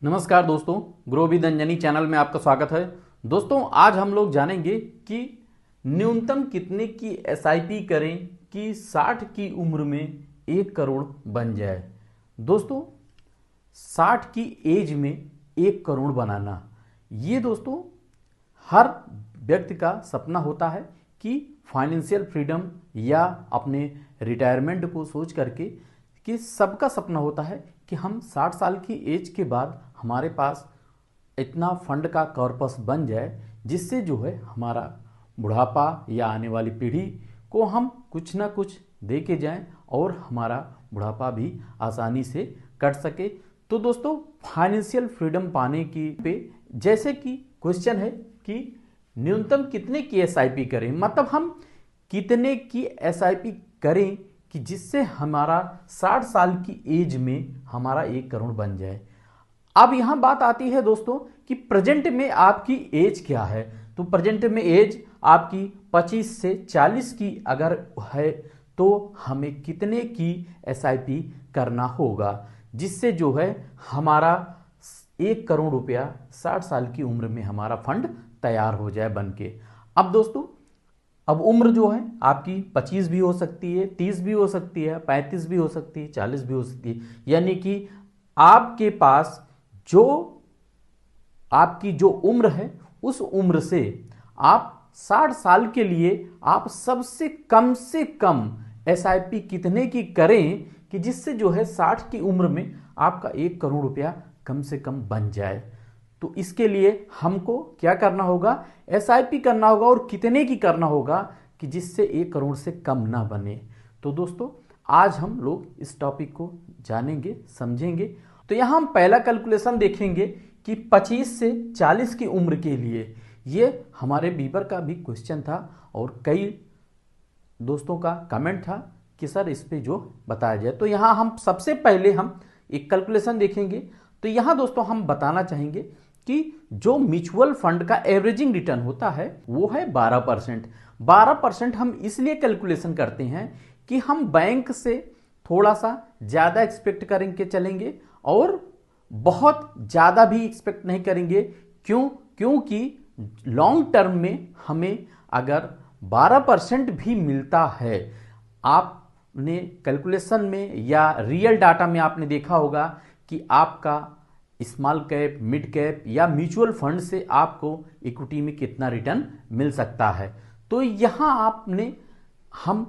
नमस्कार दोस्तों, grow with Anjani channel में आपका स्वागत है। दोस्तों, आज हम लोग जानेंगे कि न्यूनतम कितने की एसआईपी करें कि 60 की उम्र में 1 करोड़ बन जाए। दोस्तों, 60 की एज में 1 करोड़ बनाना, ये दोस्तों हर व्यक्ति का सपना होता है कि फाइनेंशियल फ्रीडम या अपने रिटायरमेंट को सोच करके कि सबका सपना होता है कि हम 60 साल की एज के बाद हमारे पास इतना फंड का कॉर्पस बन जाए जिससे जो है हमारा बुढ़ापा या आने वाली पीढ़ी को हम कुछ ना कुछ दे के जाएं और हमारा बुढ़ापा भी आसानी से कट सके। तो दोस्तों, फाइनेंशियल फ्रीडम पाने की पे जैसे कि क्वेश्चन है कि न्यूनतम कितने की एसआईपी करें, मतलब हम कितने की एसआईपी करें कि जिससे हमारा 60 साल की एज में हमारा 1 करोड़ बन जाए। अब यहां बात आती है दोस्तों कि प्रेजेंट में आपकी एज क्या है। तो प्रेजेंट में एज आपकी 25 से 40 की अगर है तो हमें कितने की एसआईपी करना होगा जिससे जो है हमारा 1 करोड़ रुपया 60 साल की उम्र में हमारा फंड तैयार हो जाए बन के। अब दोस्तों, अब उम्र जो है आपकी 25 भी हो सकती है, 30 भी हो सकती है, 35 भी हो सकती है, 40 भी हो सकती है, यानी कि आपके पास जो आपकी जो उम्र है उस उम्र से आप 60 साल के लिए आप सबसे कम से कम एसआईपी कितने की करें कि जिससे जो है 60 की उम्र में आपका 1 करोड़ रुपया कम से कम बन जाए। तो इसके लिए हमको क्या करना होगा, एसआईपी करना होगा और कितने की करना होगा कि जिससे 1 करोड़ से कम ना बने। तो दोस्तों, आज हम लोग इस टॉपिक को जानेंगे, समझेंगे। तो यहां हम पहला कैलकुलेशन देखेंगे कि 25 से 40 की उम्र के लिए, ये हमारे बीबर का भी क्वेश्चन था और कई दोस्तों का कमेंट था कि सर इस पे जो बताया जाए। तो यहां हम सबसे पहले हम एक कैलकुलेशन देखेंगे। तो यहां दोस्तों हम बताना चाहेंगे कि जो म्यूचुअल फंड का एवरेजिंग रिटर्न होता है वो है 12%। 12% हम इसलिए कैलकुलेशन करते हैं कि हम बैंक से थोड़ा सा ज्यादा एक्सपेक्ट करेंगे चलेंगे और बहुत ज्यादा भी एक्सपेक्ट नहीं करेंगे। क्योंकि लॉन्ग टर्म में हमें अगर 12% भी मिलता है, आपने कैलकुलेशन में या रियल डाटा में आपने देखा होगा कि आपका स्मॉल कैप, मिड कैप या म्यूचुअल फंड से आपको इक्विटी में कितना रिटर्न मिल सकता है। तो यहां आपने हम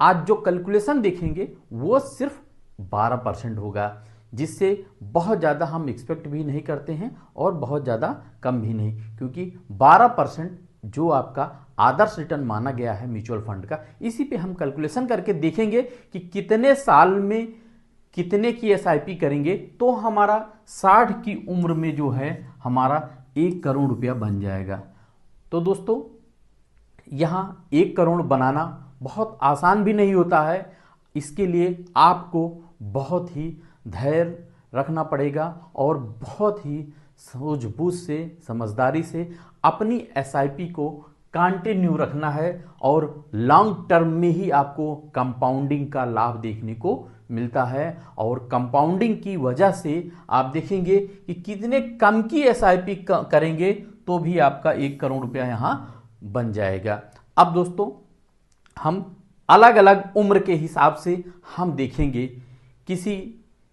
आज जो कैलकुलेशन देखेंगे वो सिर्फ 12% होगा, जिससे बहुत ज़्यादा हम एक्सपेक्ट भी नहीं करते हैं और बहुत ज़्यादा कम भी नहीं, क्योंकि 12% जो आपका आदर्श रिटर्न माना गया है म्यूचुअल फंड का, इसी पे हम कैलकुलेशन करके देखेंगे कि कितने साल में कितने की एसआईपी करेंगे तो हमारा 60 की उम्र में जो है हमारा 1 करोड़ रुपया बन जाएगा। तो दोस्तों, यहां 1 करोड़ बनाना बहुत आसान भी नहीं होता है। इसके लिए आपको बहुत ही धैर्य रखना पड़ेगा और बहुत ही सूझबूझ से, समझदारी से अपनी एसआईपी को कंटिन्यू रखना है और लॉन्ग टर्म में ही आपको कंपाउंडिंग का लाभ देखने को मिलता है। और कंपाउंडिंग की वजह से आप देखेंगे कि कितने कम की एसआईपी करेंगे तो भी आपका 1 करोड़ रुपया यहां बन जाएगा। अब दोस्तों, हम अलग अलग उम्र के हिसाब से हम देखेंगे। किसी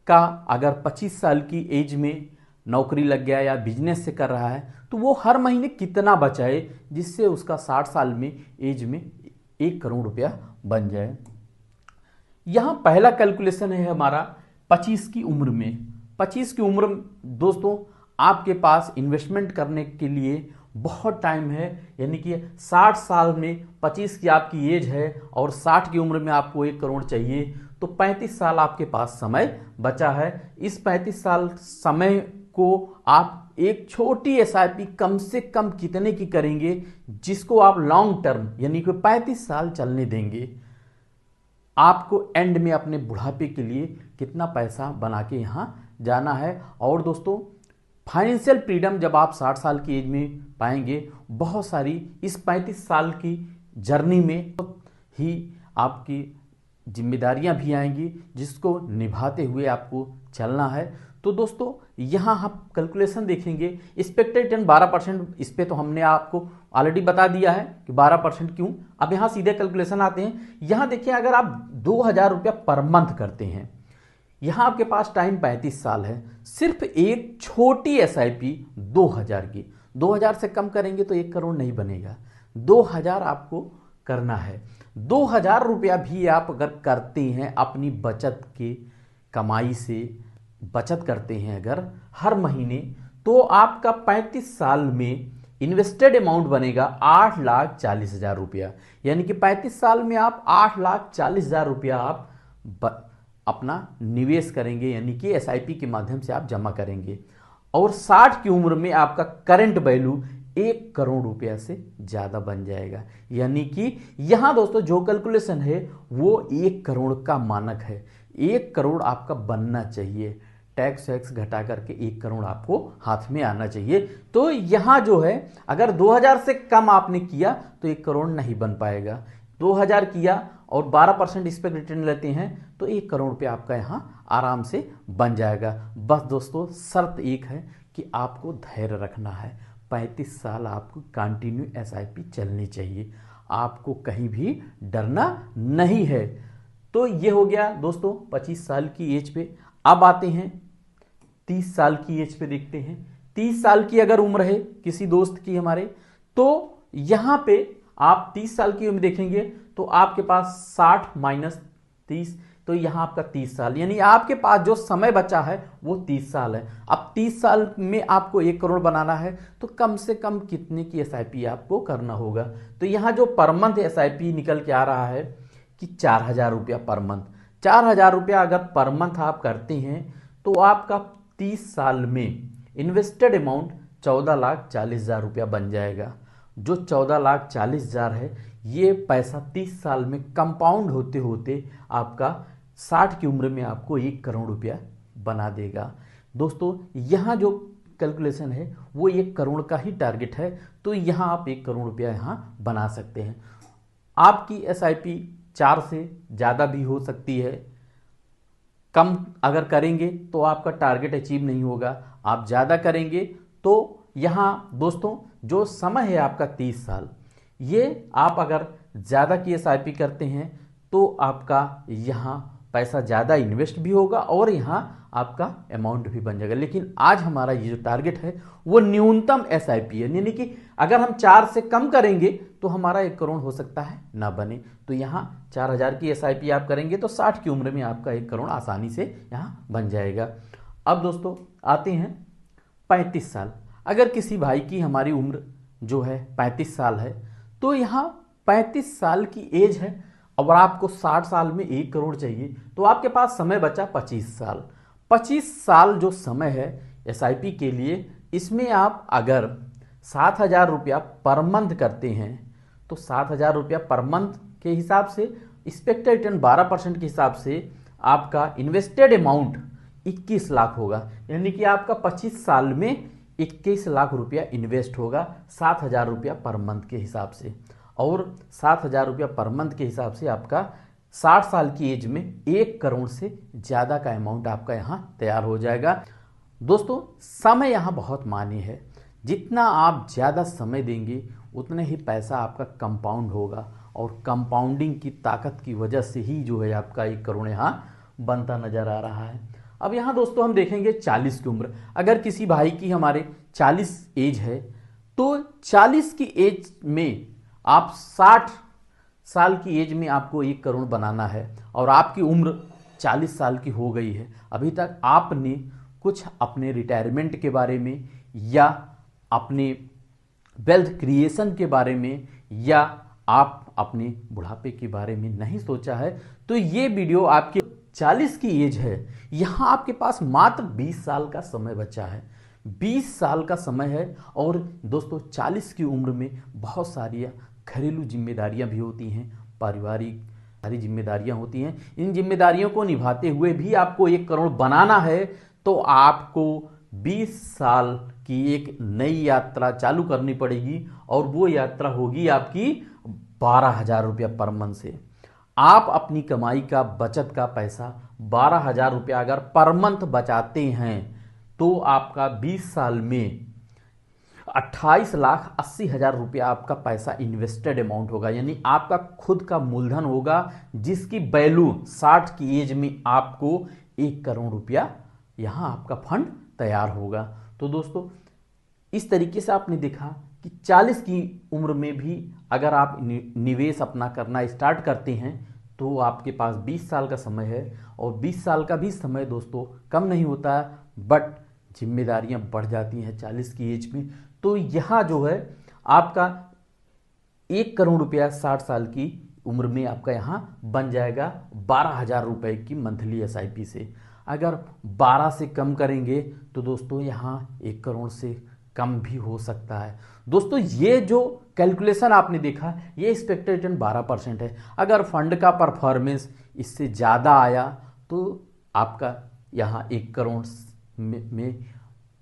का अगर 25 साल की एज में नौकरी लग गया या बिजनेस से कर रहा है तो वो हर महीने कितना बचाए जिससे उसका 60 साल में एज में 1 करोड़ रुपया बन जाए। यहां पहला कैलकुलेशन है हमारा 25 की उम्र में। 25 की उम्र दोस्तों, आपके पास इन्वेस्टमेंट करने के लिए बहुत टाइम है, यानी कि 60 साल में 25 की आपकी एज है और 60 की उम्र में आपको 1 करोड़ चाहिए, तो 35 साल आपके पास समय बचा है। इस 35 साल समय को आप एक छोटी एसआईपी कम से कम कितने की करेंगे जिसको आप लॉन्ग टर्म यानी कि 35 साल चलने देंगे। आपको एंड में अपने बुढ़ापे के लिए कितना पैसा बना के यहां जाना है। और दोस्तों, फाइनेंशियल फ्रीडम जब आप 60 साल की एज में पाएंगे, बहुत सारी इस 35 साल की जर्नी में ही आपकी जिम्मेदारियां भी आएंगी जिसको निभाते हुए आपको चलना है। तो दोस्तों यहाँ हम कैलकुलेशन देखेंगे। एक्सपेक्टेड रिटर्न 12%, इस पे तो हमने आपको ऑलरेडी बता दिया है कि 12% क्यों। अब यहाँ सीधे कैलकुलेशन आते हैं। यहाँ देखिए, अगर आप 2000 रुपया पर मंथ करते हैं, यहाँ आपके पास टाइम 35 साल है, सिर्फ एक छोटी एसआईपी 2000 की, 2000 से कम करेंगे तो 1 करोड़ नहीं बनेगा, 2000 आपको करना है। 2000 रुपया भी आप अगर करते हैं अपनी बचत के कमाई से, बचत करते हैं अगर हर महीने, तो आपका 35 साल में इन्वेस्टेड अमाउंट बनेगा 8,40,000 रुपया। यानी कि 35 साल में आप 8,40,000 रुपया आप अपना निवेश करेंगे, यानी कि एसआईपी के माध्यम से आप जमा करेंगे। और 60 की उम्र में आपका करंट वैल्यू 1 करोड़ रुपया से ज्यादा बन जाएगा। यानी कि यहां दोस्तों जो कैलकुलेशन है वो 1 करोड़ का मानक है। 1 करोड़ आपका बनना चाहिए, टैक्स वैक्स घटा करके 1 करोड़ आपको हाथ में आना चाहिए। तो यहां जो है, अगर 2000 से कम आपने किया तो 1 करोड़ नहीं बन पाएगा। 2000 किया और 12% इस पर रिटर्न लेते हैं तो 1 करोड़ रुपया आपका यहां आराम से बन जाएगा। बस दोस्तों शर्त एक है कि आपको धैर्य रखना है। 35 साल आपको कंटिन्यू एसआईपी चलनी चाहिए, आपको कहीं भी डरना नहीं है। तो ये हो गया दोस्तों 25 साल की एज पे। अब आते हैं 30 साल की एज पे, देखते हैं 30 साल की अगर उम्र है किसी दोस्त की हमारे, तो यहां पे आप 30 साल की उम्र देखेंगे तो आपके पास 60 माइनस 30, तो यहां आपका 30 साल, यानी आपके पास जो समय बचा है वो 30 साल है। अब 30 साल में आपको 1 करोड़ बनाना है तो कम से कम कितने की एसआईपी आपको करना होगा। तो यहां जो पर मंथ एसआईपी निकल के आ रहा है कि 4000 रुपया पर मंथ। 4000 रुपया अगर पर मंथ आप करते हैं तो आपका 30 साल में इन्वेस्टेड अमाउंट 14,40,000 रुपया बन जाएगा। जो 14,40,000 है ये पैसा 30 साल में कंपाउंड होते होते आपका 60 की उम्र में आपको 1 करोड़ रुपया बना देगा। दोस्तों यहाँ जो कैलकुलेशन है वो 1 करोड़ का ही टारगेट है, तो यहाँ आप 1 करोड़ रुपया यहाँ बना सकते हैं। आपकी एसआईपी 4 से ज़्यादा भी हो सकती है, कम अगर करेंगे तो आपका टारगेट अचीव नहीं होगा, आप ज़्यादा करेंगे तो यहाँ दोस्तों जो समय है आपका 30 साल, ये आप अगर ज़्यादा की एसआईपी करते हैं तो आपका यहाँ पैसा ज़्यादा इन्वेस्ट भी होगा और यहाँ आपका अमाउंट भी बन जाएगा। लेकिन आज हमारा ये जो टारगेट है वो न्यूनतम एसआईपी है, यानी कि अगर हम 4 से कम करेंगे तो हमारा 1 करोड़ हो सकता है ना बने। तो यहाँ 4000 की एसआईपी आप करेंगे तो 60 की उम्र में आपका 1 करोड़ आसानी से यहाँ बन जाएगा। अब दोस्तों आते हैं 35 साल। अगर किसी भाई की हमारी उम्र जो है 35 साल है तो यहाँ 35 साल की एज है और आपको 60 साल में 1 करोड़ चाहिए, तो आपके पास समय बचा 25 साल। 25 साल जो समय है एसआईपी के लिए, इसमें आप अगर 7,000 रुपया पर मंथ करते हैं तो 7,000 रुपया पर मंथ के हिसाब से एक्सपेक्टेड रिटर्न 12% के हिसाब से आपका इन्वेस्टेड अमाउंट 21 लाख होगा। यानी कि आपका 25 साल में 21 लाख रुपया इन्वेस्ट होगा 7,000 रुपया पर मंथ के हिसाब से, और 7,000 रुपया पर मंथ के हिसाब से आपका 60 साल की एज में 1 करोड़ से ज़्यादा का अमाउंट आपका यहाँ तैयार हो जाएगा। दोस्तों समय यहाँ बहुत मायने है, जितना आप ज़्यादा समय देंगे उतने ही पैसा आपका कंपाउंड होगा, और कंपाउंडिंग की ताकत की वजह से ही जो है आपका 1 करोड़ यहाँ बनता नज़र आ रहा है। अब यहाँ दोस्तों हम देखेंगे 40 की उम्र। अगर किसी भाई की हमारे 40 एज है तो 40 की एज में आप 60 साल की एज में आपको 1 करोड़ बनाना है, और आपकी उम्र 40 साल की हो गई है, अभी तक आपने कुछ अपने रिटायरमेंट के बारे में या अपने वेल्थ क्रिएशन के बारे में या आप अपने बुढ़ापे के बारे में नहीं सोचा है, तो ये वीडियो आपके 40 की एज है, यहाँ आपके पास मात्र 20 साल का समय बचा है। 20 साल का समय है, और दोस्तों 40 की उम्र में बहुत सारी घरेलू जिम्मेदारियां भी होती हैं, पारिवारिक सारी जिम्मेदारियां होती हैं। इन जिम्मेदारियों को निभाते हुए भी आपको 1 करोड़ बनाना है, तो आपको 20 साल की एक नई यात्रा चालू करनी पड़ेगी, और वो यात्रा होगी आपकी 12,000 रुपया पर मंथ से। आप अपनी कमाई का बचत का पैसा 12,000 रुपया अगर पर मंथ बचाते हैं तो आपका 20 साल में 28,80,000 रुपया आपका पैसा इन्वेस्टेड अमाउंट होगा, यानी आपका खुद का मूलधन होगा जिसकी वैल्यू 60 की एज में आपको 1 करोड़ रुपया यहां आपका फंड तैयार होगा। तो दोस्तों इस तरीके से आपने देखा कि 40 की उम्र में भी अगर आप निवेश अपना करना स्टार्ट करते हैं तो आपके पास 20 साल का समय है, और 20 साल का भी समय दोस्तों कम नहीं होता है, बट जिम्मेदारियां बढ़ जाती हैं 40 की एज में। तो यहाँ जो है आपका 1 करोड़ रुपया 60 साल की उम्र में आपका यहाँ बन जाएगा 12,000 रुपये की मंथली SIP से। अगर 12 से कम करेंगे तो दोस्तों यहाँ 1 करोड़ से कम भी हो सकता है। दोस्तों ये जो कैलकुलेशन आपने देखा ये एक्सपेक्टेड रिटर्न 12% है। अगर फंड का परफॉर्मेंस इससे ज़्यादा आया तो आपका यहाँ 1 करोड़ में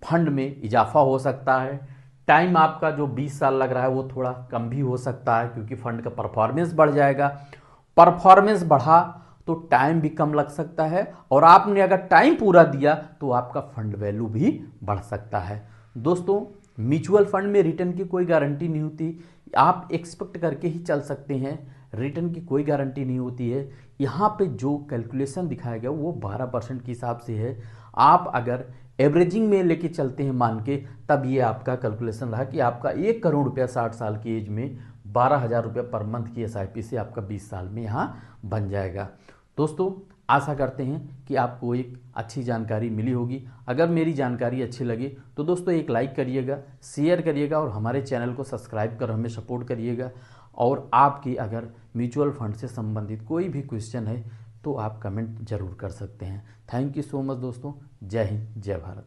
फंड में इजाफा हो सकता है। टाइम आपका जो 20 साल लग रहा है वो थोड़ा कम भी हो सकता है क्योंकि फंड का परफॉर्मेंस बढ़ जाएगा। परफॉर्मेंस बढ़ा तो टाइम भी कम लग सकता है, और आपने अगर टाइम पूरा दिया तो आपका फंड वैल्यू भी बढ़ सकता है। दोस्तों म्यूचुअल फंड में रिटर्न की कोई गारंटी नहीं होती, आप एक्सपेक्ट करके ही चल सकते हैं, रिटर्न की कोई गारंटी नहीं होती है। यहाँ पे जो कैलकुलेशन दिखाया गया वो 12% के हिसाब से है। आप अगर एवरेजिंग में लेके चलते हैं मान के, तब ये आपका कैलकुलेशन रहा कि आपका 1 करोड़ रुपया 60 साल की एज में 12,000 रुपया पर मंथ की SIP से आपका 20 साल में यहाँ बन जाएगा। दोस्तों आशा करते हैं कि आपको एक अच्छी जानकारी मिली होगी। अगर मेरी जानकारी अच्छी लगी तो दोस्तों एक लाइक करिएगा, शेयर करिएगा और हमारे चैनल को सब्सक्राइब कर हमें सपोर्ट करिएगा। और आपकी अगर म्यूचुअल फंड से संबंधित कोई भी क्वेश्चन है तो आप कमेंट जरूर कर सकते हैं। थैंक यू सो मच दोस्तों। जय हिंद, जय भारत।